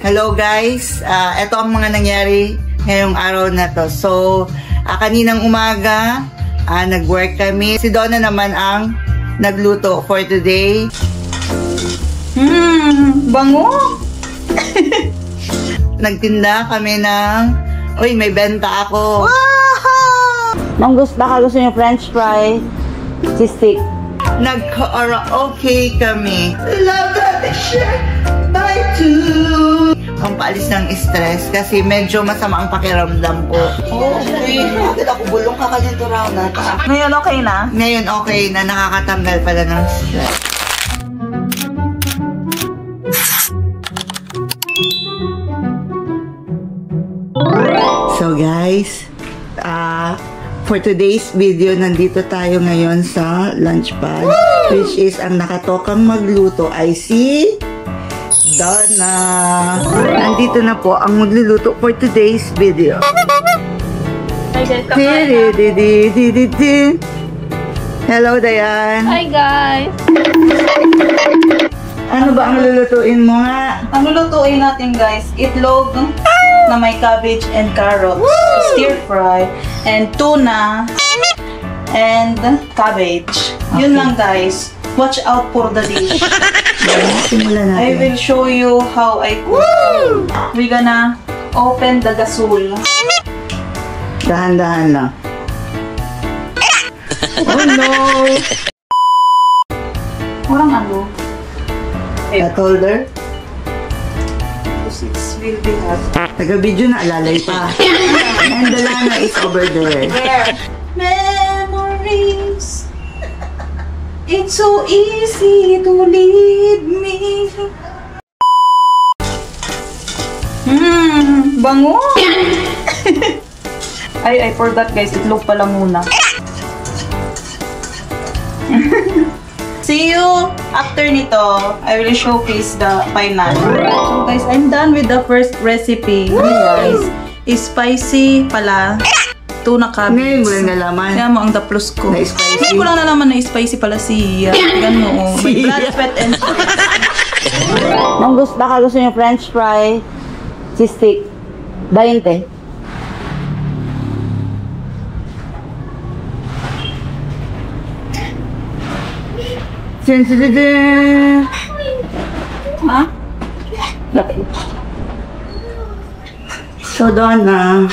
Hello guys, ito ang mga nangyari ngayong araw na to. So, kaninang umaga, nag-work kami. Si Donna naman ang nagluto for today. Bango! Nagtinda kami ng, uy, may benta ako. Wow! Ma'am, gusto niyo french fry, cheese stick. Nag-karaoke kami. Love that shirt. Bye too. Ang paalis ng stress kasi medyo masama ang pakiramdam ko. Okay. Bakit ako bulong kakalito raw na? Ngayon okay na? Ngayon okay na, nakakatanggal pala ng stress. So guys, for today's video, nandito tayo ngayon sa lunchpad, which is ang nakatokang magluto ay si Donna. Nandito na po ang magluluto for today's video. Hello, Dayan. Hi, guys. Ano ba ang lulutuin mo nga? Ang lulutuin natin, guys, itlog na may cabbage and carrots, stir fry, and tuna, and cabbage. Okay. Yun lang, guys. Watch out for the dish. Simulan natin. I will show you how I cook. We're gonna open the gasol. Dahan-dahan lang. Oh no! Kurang ano? Cut holder? It will be hot. Taga-video na alalay pa. And the lana is over there. Memories. It's so easy to leave me. Bango! I forgot, guys. Itlog pala muna. See you after nito. I will showcase the final. So guys, I'm done with the first recipe. Guys, spicy pala. Tuna cabbage. Ngayon mo lang nalaman. Kaya mo ang taplos ko. Na spicy? Ngayon ko lang nalaman na spicy pala siya. Gano'n. May blood, sweat, and sweat. Ma'am, baka gusto niyo french fry, cheese stick, 20. Ha? So, Donna,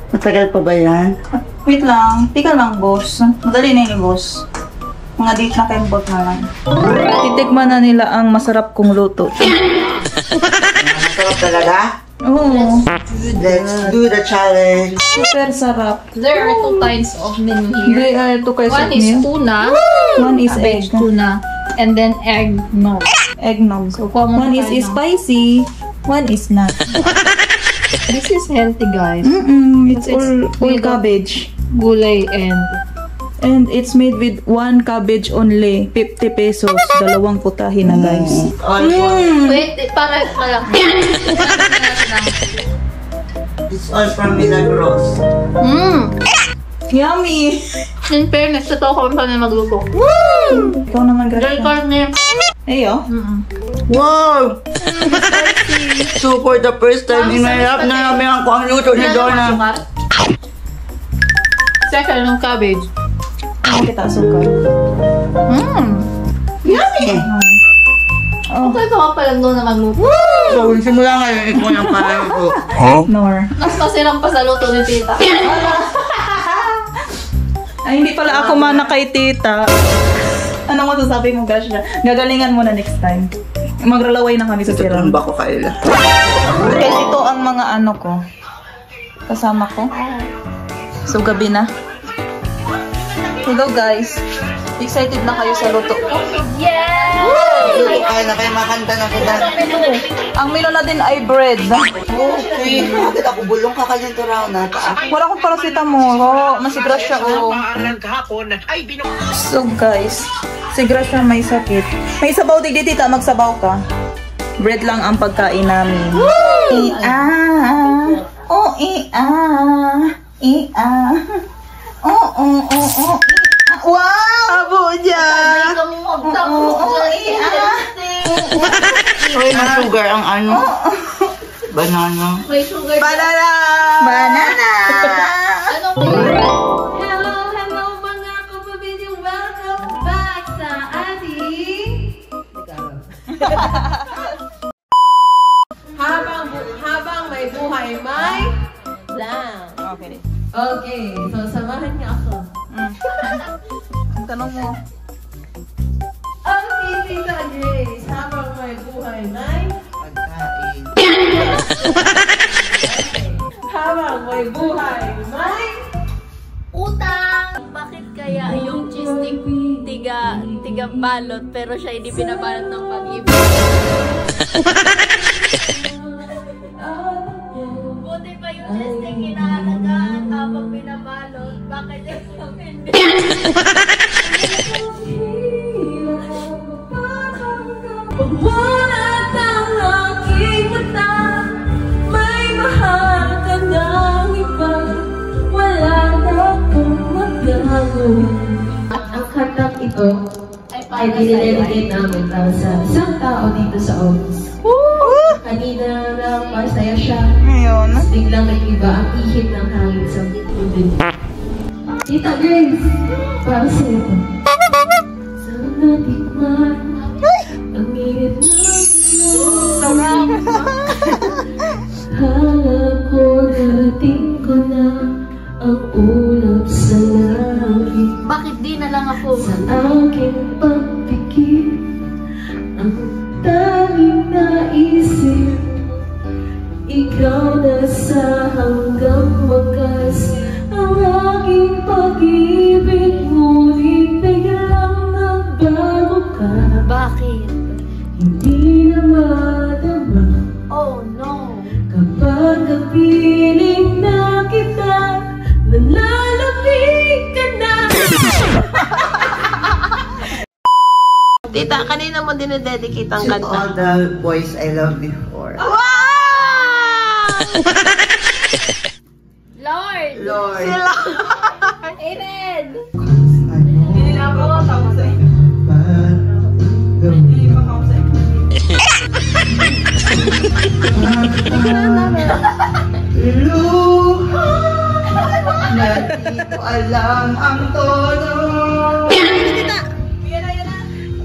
matagal pa ba yan? Wait lang. Tika lang, boss. Madali na yun, boss. Mga date na kembot na lang. Titikman na nila ang masarap kong luto. Masarap talaga? Oo. Let's do the challenge. Super sarap. There are 2 kinds of menu here. They are two kinds One of is meal. tuna, One is veg egg. tuna, and then egg no. Eggnog. So, One is spicy. One is not. This is healthy, guys. It's all made of cabbage. Gulay And it's made with 1 cabbage only. 50 pesos. Dalawang putahin na, guys. All for, Wait, para lang. it's all from Milagros. Yummy! In fairness, ito ako kung saan magluto. Ikaw naman, Girl Gracia. corn eh. Ayo. Wow! So, for the first time in my life, naramihan ko ang luto ni Donna. Second, yung cabbage. Ano kita asukal? Yummy! Oh, Okay, ito ka palang doon na magluto. So, simula ngayon, ikaw ng parang ko. nor. Mas masilang pa sa luto ni tita. Ay, hindi pala ako mana kay tita. Ano mo sasabi mo, Gracia? Gagalingan mo na next time. Maglalaway na kami sa Tutulong tirang. ba ko kaila? Guys, ito ang mga ano ko. Kasama ko. So, gabi na. Hello, guys. Excited na kayo sa luto ko? Ay, na kayo makanta na kita. Ang menu na din ay bread. Okay. Bakit ako bulong kakalito raw na? Wala akong paracetamol. Oh, si Gracia, oh. So, guys. Si Gracia may sakit. May sabaw di tita, magsabaw ka. Bread lang ang pagkain namin. Ia. Oh, ia. Ia. Oh, oh, oh, oh. Wow! Abo niya! Oo, iya. Uy, masugar ang ano. Banana. May sugar. Banana! Banana! Ano ba yun? Hello mga kapabili. Welcome back sa ating... habang may buhay, may... lang. Okay. Okay, so samahan niyo ako. Tanong mo. Okay, Tita Grace. Habang may buhay, may... Pagkain. Habang may buhay, may... Utang! Bakit kaya yung cheese stick tiga balot pero siya hindi pinabalot ng pag-ibig? Buti pa yung cheese stick hinahalagaan habang pinabalot. Bakit yung hindi? Pagmulat ang aking mata, may mahal ka ng iba, wala na akong magagawa. Ang kantang ito ay dinededicate namin para sa isang tao dito sa office. Kanina na masaya siya, Ngayon. biglang nag-iba ang ihip ng hangin sa tubig. Tita Grace, para sa ito. Sana tikman ang init ng Hala ko, narating ko na ang ulap sa langit. Bakit di na lang ako? Sa aking pagpikit, ang tanging naisip, ikaw na sa hanggang wakas. Ang aking pag-ibig, ngunit biglang nagbago ka. Bakit? Hindi na madama Oh no! kapag napiling na kita, nalalamig ka na. Tita, kanina mo dinededicate ang To kanta. all the boys I loved before. Lord! Lord. Amen! Hindi na ako tawag sa inyo. Hindi pa ako sa inyo. Luha na di ko alam ang tono.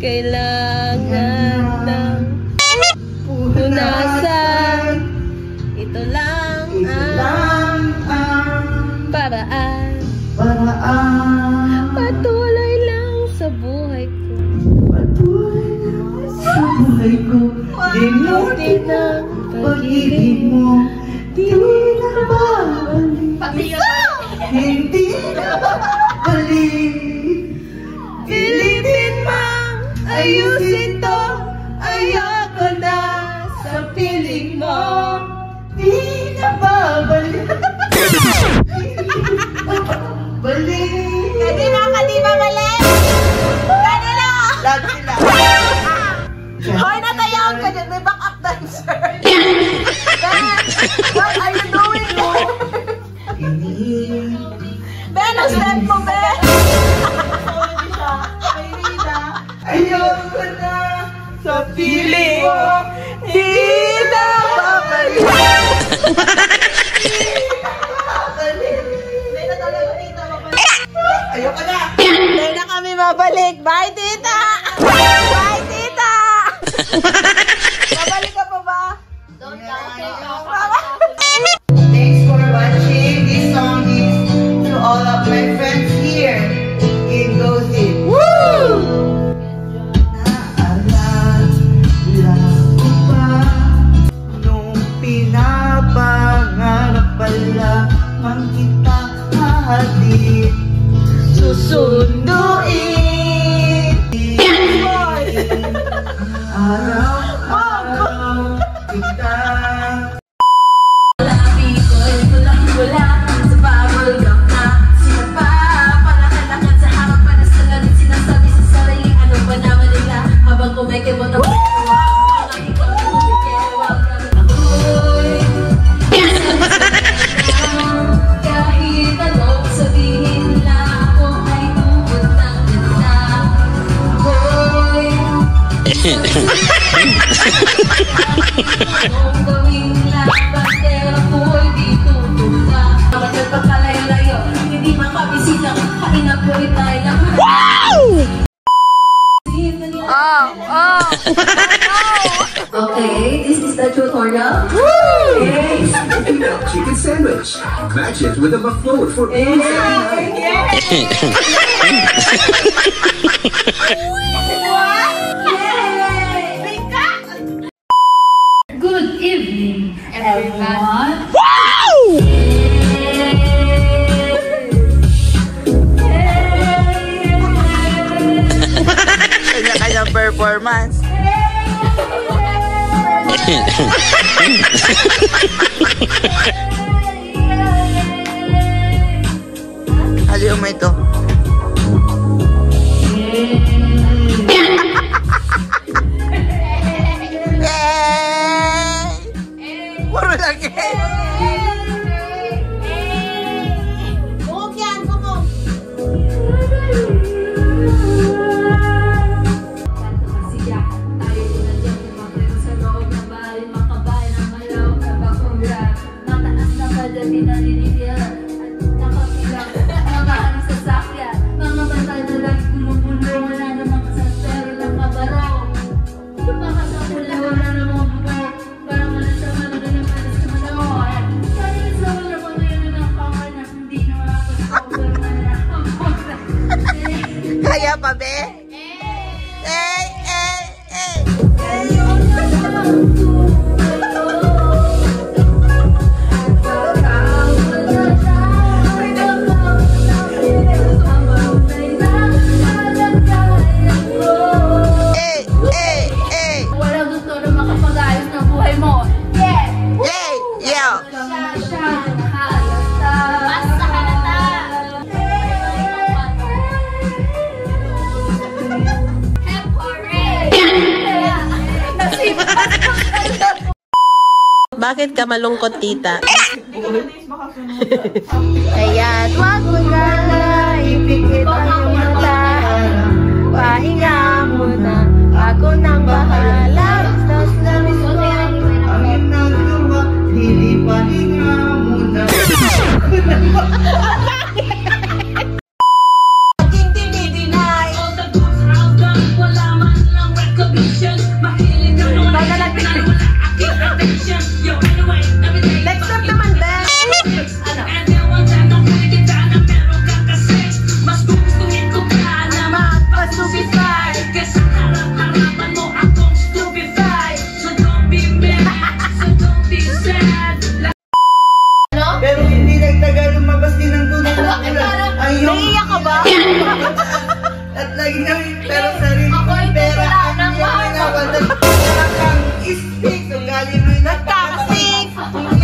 Kailangan ng Punasan. ito lang Ito lang ang paraan. paraan. Patuloy lang sa buhay ko. Patuloy na sa buhay ko. Limutin ang pag-ibig mo. Di na babalik. Hindi na babalik. Pilitin mang ayusin to. Ayoko na sa piling mo. Di na babalik. Balik. Kanina ka di ba mali? Kanina! Lahat sila. Hoy, natayaan ka dyan. May backup dancer. What are you doing? Ben, ang step mo, Ben! Ayoko na sa piling mo. Di na babalik. Ayoko na. Hindi na kami mabalik. Bye, tita! Bye, tita! Babalik ka pa ba? Thanks for watching. This song is to all of my friends here in Gossip. Naalala ko pa nung pinapangarap pala mang kita hahatid. Susunduin araw-araw kita. Kahit anong sabihin na ako ay tungkol ng ganda. Ako'y anong gawin lang Okay, this is the tutorial. Yes. Chicken sandwich. Match it with a buffalo for Good evening, everyone. Kanya-kanyang performance. Aliw mo ito. Puro lang kaya pa, be? Walang gusto na makapag-ayos ng buhay mo. Yeah! Yay! Yeah! Basta halata! Bakit ka malungkot, tita? Ayan, wag mo na ipikit ang mata. Pahinga muna, ako nang bahala. Tapos lamis ko ang ginagawa, hindi pahinga muna. Next step naman, Ben! Pero hindi nagtagal lumabas din ng tunay na ulan. Naiiyak ka ba? At lagi namin pero sarili kong pera ang iyong nawalan. Nakakang istig. So galing mo'y nagkakasig.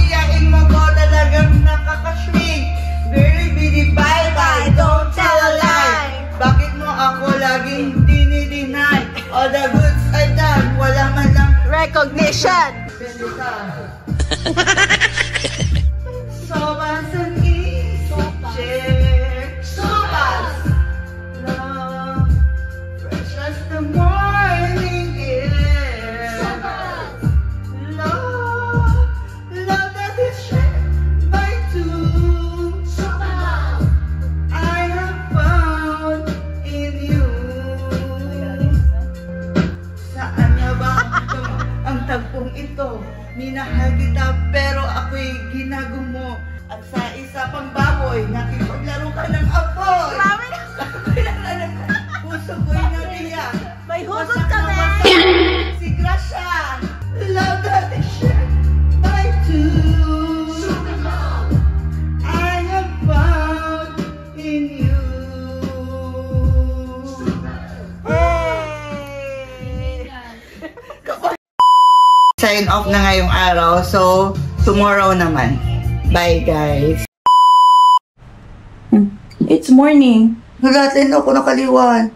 Iyakin mo ko talagang nakakaswing. Baby, bye-bye, don't tell a lie. Bakit mo ako laging dinideny? All the goods I've done, wala man lang Recognition! Sobas ang i-check. Sobas! Love, fresh as the morning air. Sobas! Love, love that is shared by two. Sobas! I have found in you. Saan na ba ang tagpong ito? Minahal kita pero ako'y ginagumo. At sa isa pang baboy, nakipaglaro ka ng apoy. Grabe na! Puso ko'y nariya. May hugot ka, Si Gracia, love that is shared by two. I have found in you. Sign off na ngayong araw. So, tomorrow naman. Bye, guys. It's morning. Nagatin ako nakaliwan.